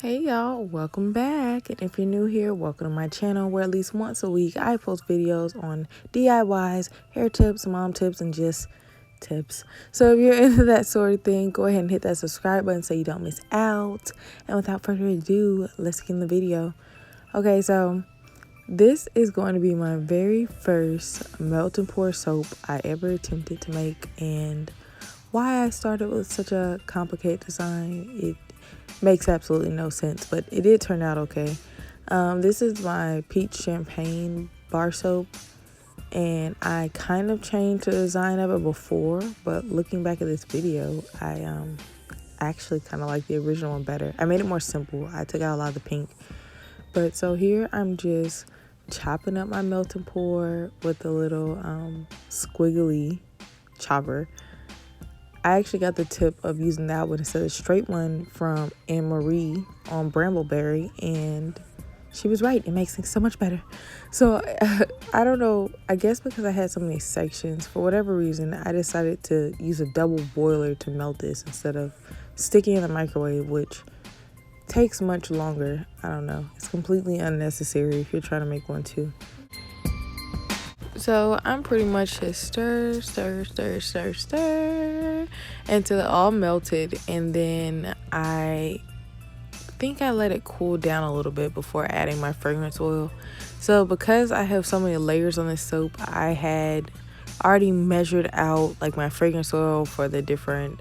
Hey y'all, welcome back. And if you're new here, welcome to my channel where at least once a week I post videos on DIYs, hair tips, mom tips, and just tips. So if you're into that sort of thing, go ahead and hit that subscribe button so you don't miss out. And without further ado, let's get in the video. Okay, so this is going to be my very first melt and pour soap I ever attempted to make, and why I started with such a complicated design, it makes absolutely no sense, but it did turn out okay. This is my peach champagne bar soap, and I kind of changed the design of it before, but looking back at this video, I actually kind of like the original one better. I made it more simple. I took out a lot of the pink. But so here I'm just chopping up my melt and pour with a little squiggly chopper. I actually got the tip of using that one instead of the straight one from Anne Marie on Brambleberry, and she was right. It makes things so much better. So I don't know. I guess because I had so many sections, for whatever reason, I decided to use a double boiler to melt this instead of sticking in the microwave, which takes much longer. I don't know. It's completely unnecessary if you're trying to make one too. So I'm pretty much just stir until it all melted, and then I think I let it cool down a little bit before adding my fragrance oil. So because I have so many layers on this soap, I had already measured out like my fragrance oil for the different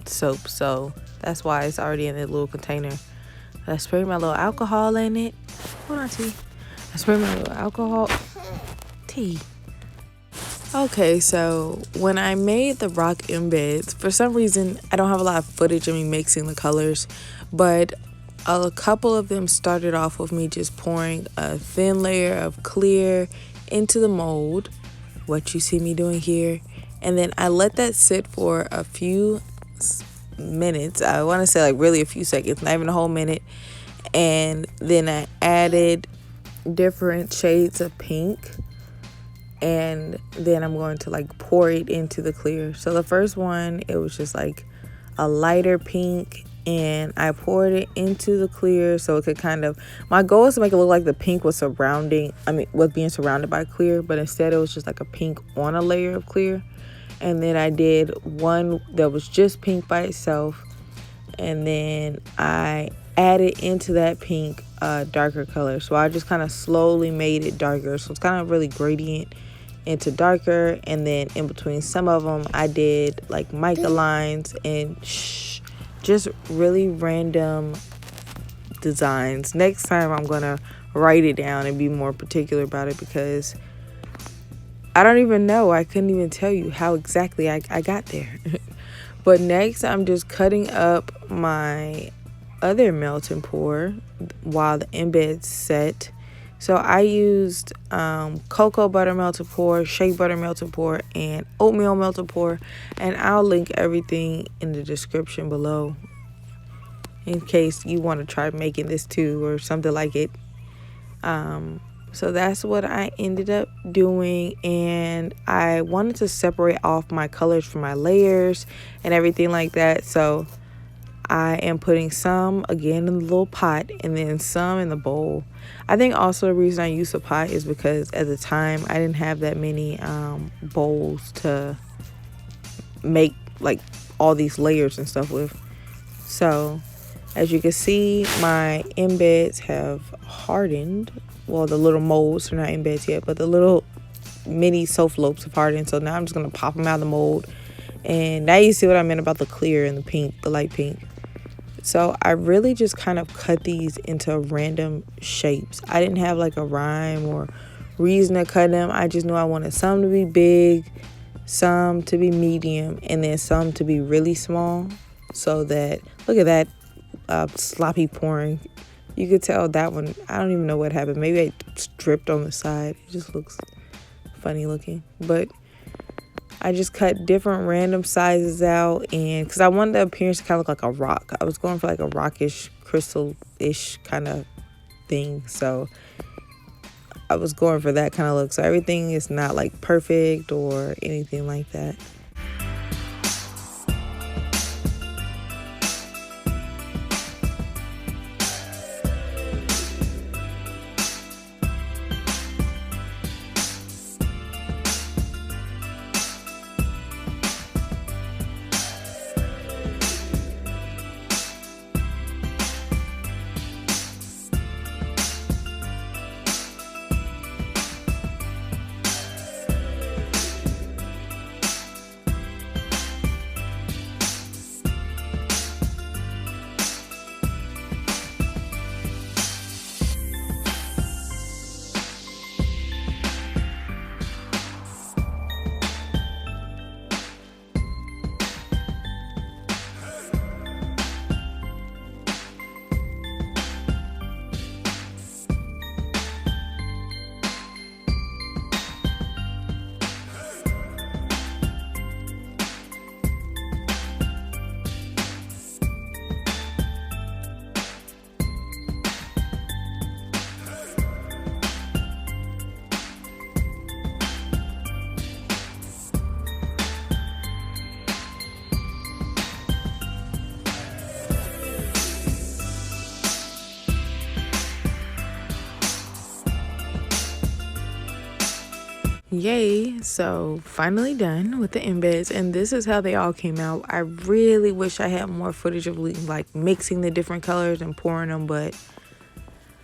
soaps, so that's why it's already in that little container. I sprayed my little alcohol in it. Hold on, T. I sprayed my little alcohol. T. Okay, so when I made the rock embeds, for some reason I don't have a lot of footage of me mixing the colors, but a couple of them started off with me just pouring a thin layer of clear into the mold, what you see me doing here, and then I let that sit for a few minutes. I want to say like really a few seconds, not even a whole minute, and then I added different shades of pink, and then I'm going to like pour it into the clear. So the first one, it was just like a lighter pink, and I poured it into the clear so it could kind of, my goal is to make it look like the pink was being surrounded by clear, but instead it was just like a pink on a layer of clear. And then I did one that was just pink by itself, and then I added into that pink darker color. So I just kind of slowly made it darker, so it's kind of really gradient into darker, and then in between some of them I did like mica lines and just really random designs. Next time I'm gonna write it down and be more particular about it, because I don't even know, I couldn't even tell you how exactly I got there. But next I'm just cutting up my other melt and pour while the embeds set. So I used cocoa butter melt and pour, shea butter melt and pour, and oatmeal melt and pour, and I'll link everything in the description below in case you want to try making this too or something like it. So that's what I ended up doing, and I wanted to separate off my colors from my layers and everything like that. So I am putting some again in the little pot and then some in the bowl. I think also the reason I use a pot is because at the time I didn't have that many bowls to make like all these layers and stuff with. So as you can see, my embeds have hardened. Well, the little molds are not embeds yet, but the little mini soap lobes have hardened. So now I'm just going to pop them out of the mold. And now you see what I meant about the clear and the pink, the light pink. So I really just kind of cut these into random shapes. I didn't have like a rhyme or reason to cut them. I just knew I wanted some to be big, some to be medium, and then some to be really small. So that, look at that sloppy pouring. You could tell that one, I don't even know what happened. Maybe I stripped on the side. It just looks funny looking. But I just cut different random sizes out, and because I wanted the appearance to kind of look like a rock. I was going for like a rockish, crystal-ish kind of thing. So I was going for that kind of look. So everything is not like perfect or anything like that. Yay, so finally done with the embeds, and this is how they all came out. I really wish I had more footage of like mixing the different colors and pouring them, but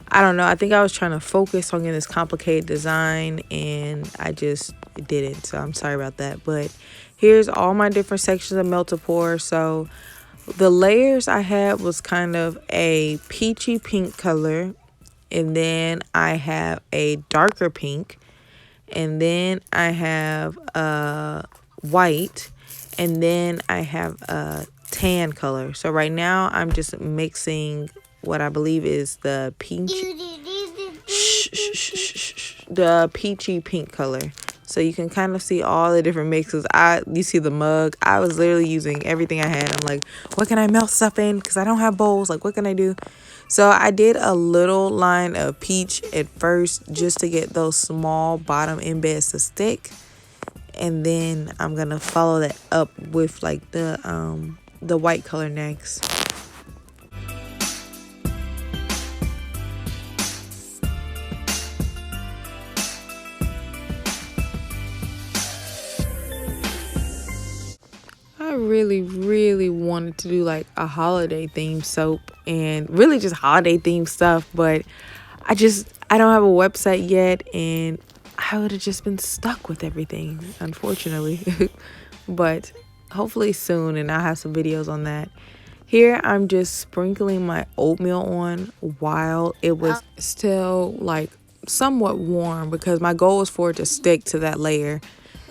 I don't know. I think I was trying to focus on getting this complicated design and I just didn't, so I'm sorry about that. But here's all my different sections of melt to pour. So the layers I had was kind of a peachy pink color, and then I have a darker pink, and then I have a white, and then I have a tan color. So right now I'm just mixing what I believe is the the peachy pink color. So you can kind of see all the different mixes. You see the mug. I was literally using everything I had. I'm like, what can I melt stuff in? Because I don't have bowls. Like, what can I do? So I did a little line of peach at first just to get those small bottom embeds to stick. And then I'm going to follow that up with like the white color next. I really wanted to do like a holiday themed soap and really just holiday themed stuff, but I don't have a website yet, and I would have just been stuck with everything, unfortunately. But hopefully soon, and I'll have some videos on that. Here I'm just sprinkling my oatmeal on while it was still like somewhat warm, because my goal was for it to stick to that layer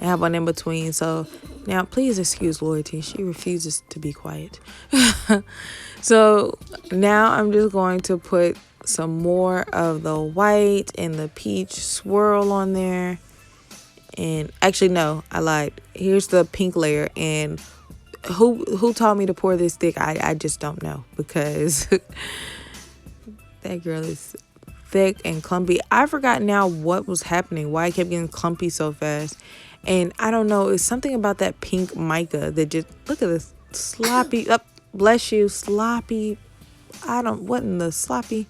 and have one in between. So now please excuse Loyalty, she refuses to be quiet. So now I'm just going to put some more of the white and the peach swirl on there. And actually no, I lied. Here's the pink layer, and who taught me to pour this thick? I just don't know, because that girl is thick and clumpy. I forgot now what was happening, why I kept getting clumpy so fast. And I don't know, it's something about that pink mica that just, look at this sloppy, bless you, sloppy. What in the sloppy?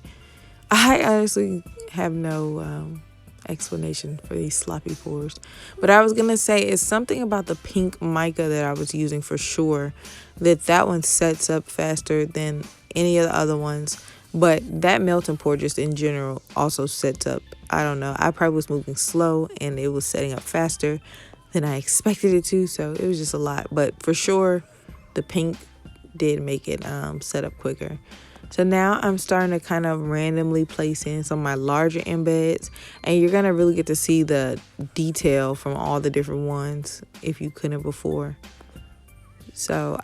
I honestly have no explanation for these sloppy pours. But I was going to say, it's something about the pink mica that I was using for sure, that one sets up faster than any of the other ones. But that melt and pour just in general also sets up. I don't know. I probably was moving slow and it was setting up faster than I expected it to. So it was just a lot. But for sure, the pink did make it set up quicker. So now I'm starting to kind of randomly place in some of my larger embeds. And you're going to really get to see the detail from all the different ones if you couldn't before. So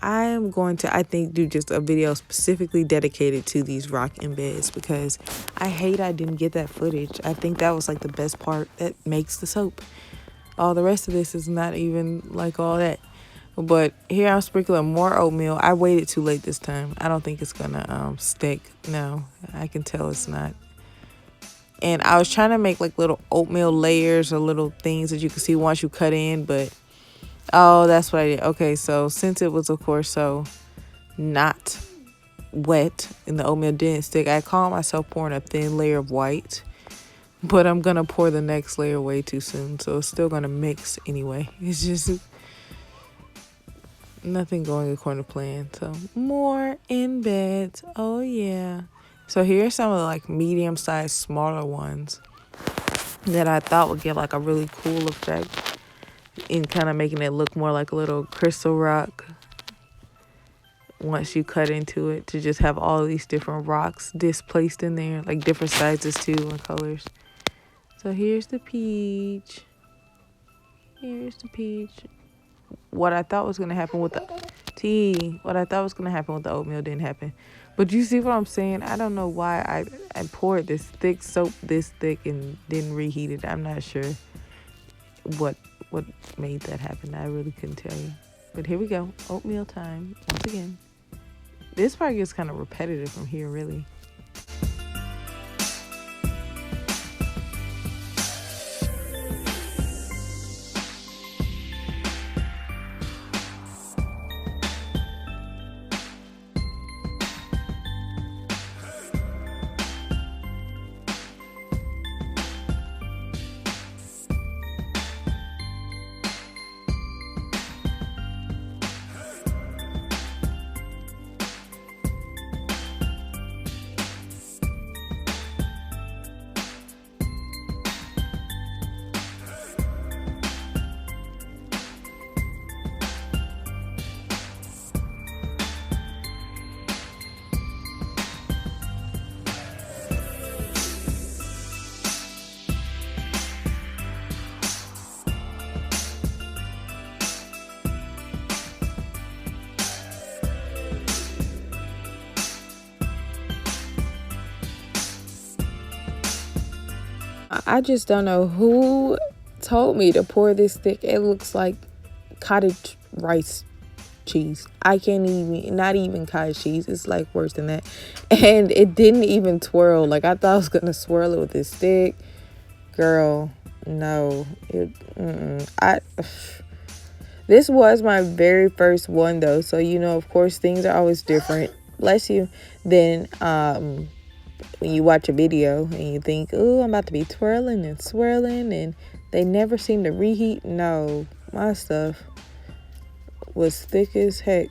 I am going to, I think, do just a video specifically dedicated to these rock embeds, because I hate I didn't get that footage. I think that was like the best part that makes the soap. All the rest of this is not even like all that. But here I'm sprinkling more oatmeal. I waited too late this time. I don't think it's gonna stick. No, I can tell it's not. And I was trying to make like little oatmeal layers or little things that you can see once you cut in, but oh, that's what I did. Okay, so since it was, of course, so not wet and the oatmeal didn't stick, I caught myself pouring a thin layer of white, but I'm going to pour the next layer way too soon, so it's still going to mix anyway. It's just nothing going according to plan. So more embeds. Oh, yeah. So here's some of the like medium-sized, smaller ones that I thought would give like a really cool effect in kind of making it look more like a little crystal rock once you cut into it, to just have all these different rocks displaced in there, like different sizes too and colors. So here's the peach. Here's the peach. What I thought was going to happen with the oatmeal didn't happen. But you see what I'm saying? I don't know why I poured this thick soap this thick and didn't reheat it. I'm not sure what made that happen. I really couldn't tell you. But here we go. Oatmeal time once again. This part gets kind of repetitive from here, really. I just don't know who told me to pour this thick. It looks like cottage rice cheese. I can't even, not even cottage cheese. It's like worse than that. And it didn't even twirl. Like I thought I was gonna swirl it with this stick. Girl, no. This was my very first one though. So you know, of course, things are always different. Bless you. Then when you watch a video and you think, oh, I'm about to be twirling and swirling, and they never seem to reheat. No, my stuff was thick as heck.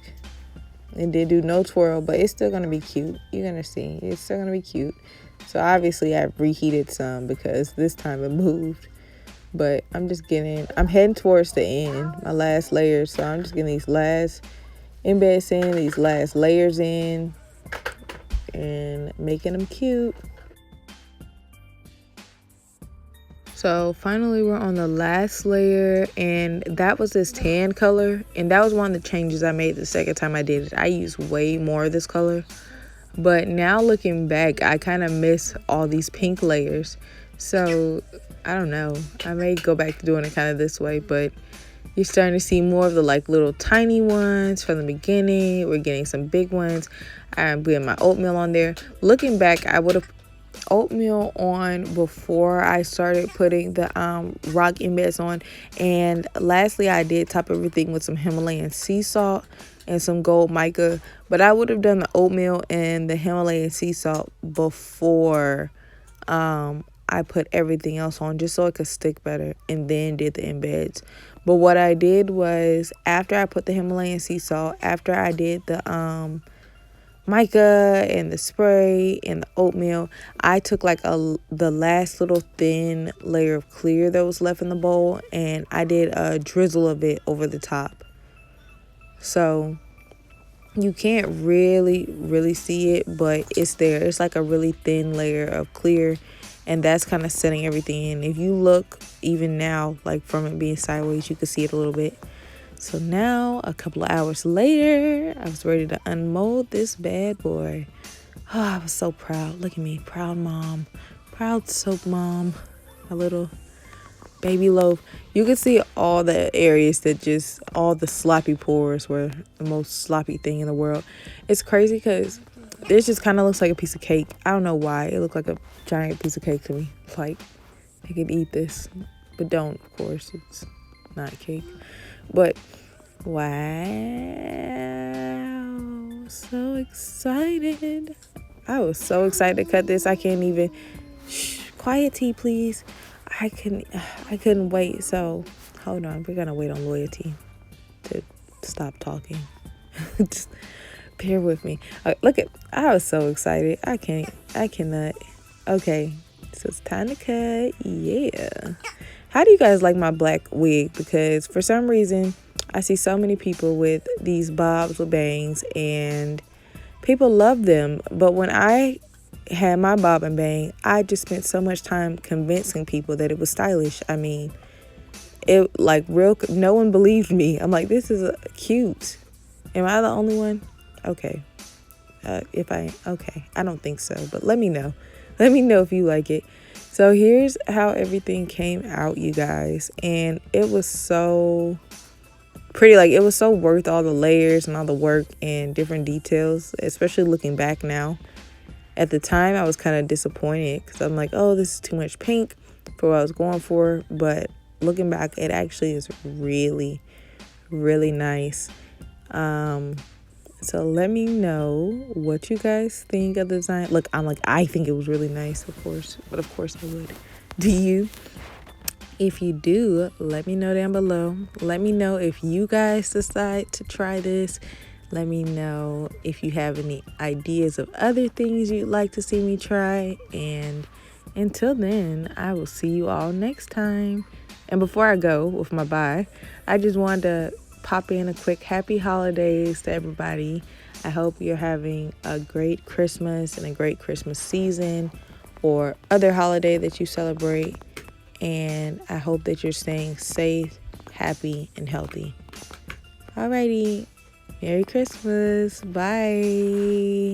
It did do no twirl, but it's still gonna be cute. You're gonna see, it's still gonna be cute. So obviously I've reheated some because this time it moved. But I'm heading towards the end, my last layer. So I'm just getting these last embeds in, these last layers in, and making them cute. So finally we're on the last layer, and that was this tan color, and that was one of the changes I made the second time I did it. I used way more of this color, but now looking back, I kind of miss all these pink layers. So I don't know, I may go back to doing it kind of this way, but you're starting to see more of the like little tiny ones from the beginning. We're getting some big ones. I'm putting my oatmeal on there. Looking back, I would have oatmeal on before I started putting the rock embeds on. And lastly, I did top everything with some Himalayan sea salt and some gold mica. But I would have done the oatmeal and the Himalayan sea salt before I put everything else on, just so it could stick better, and then did the embeds. But what I did was, after I put the Himalayan sea salt, after I did the mica and the spray and the oatmeal, I took like the last little thin layer of clear that was left in the bowl, and I did a drizzle of it over the top. So you can't really see it, but it's there. It's like a really thin layer of clear, and that's kind of setting everything in. If you look even now, like from it being sideways, you can see it a little bit. So now, a couple of hours later, I was ready to unmold this bad boy. Oh, I was so proud. Look at me, proud mom, proud soap mom, a little baby loaf. You can see all the areas that just, all the sloppy pores were the most sloppy thing in the world. It's crazy because this just kind of looks like a piece of cake. I don't know why. It looked like a giant piece of cake to me. It's like, I could eat this, but don't, of course. It's not cake. But, wow. So excited. I was so excited to cut this. I can't even, quiet tea, please. I couldn't wait. So, hold on. We're going to wait on Loyalty to stop talking. Just bear with me. Look at, I was so excited. I cannot. Okay, so it's time to cut. Yeah. How do you guys like my black wig? Because for some reason, I see so many people with these bobs with bangs, and people love them. But when I had my bob and bang, I just spent so much time convincing people that it was stylish. I mean, it like no one believed me. I'm like, this is cute. Am I the only one? Okay. Okay. I don't think so, but let me know. Let me know if you like it. So here's how everything came out, you guys. And it was so pretty. Like, it was so worth all the layers and all the work and different details, especially looking back now. At the time, I was kind of disappointed because I'm like, oh, this is too much pink for what I was going for. But looking back, it actually is really, really nice. So let me know what you guys think of the design. Look, I think it was really nice, of course. But of course I would. Do you? If you do, let me know down below. Let me know if you guys decide to try this. Let me know if you have any ideas of other things you'd like to see me try. And until then, I will see you all next time. And before I go with my bye, I just wanted to pop in a quick happy holidays to everybody. I hope you're having a great Christmas and a great Christmas season or other holiday that you celebrate. And I hope that you're staying safe, happy, and healthy. Alrighty. Merry Christmas. Bye.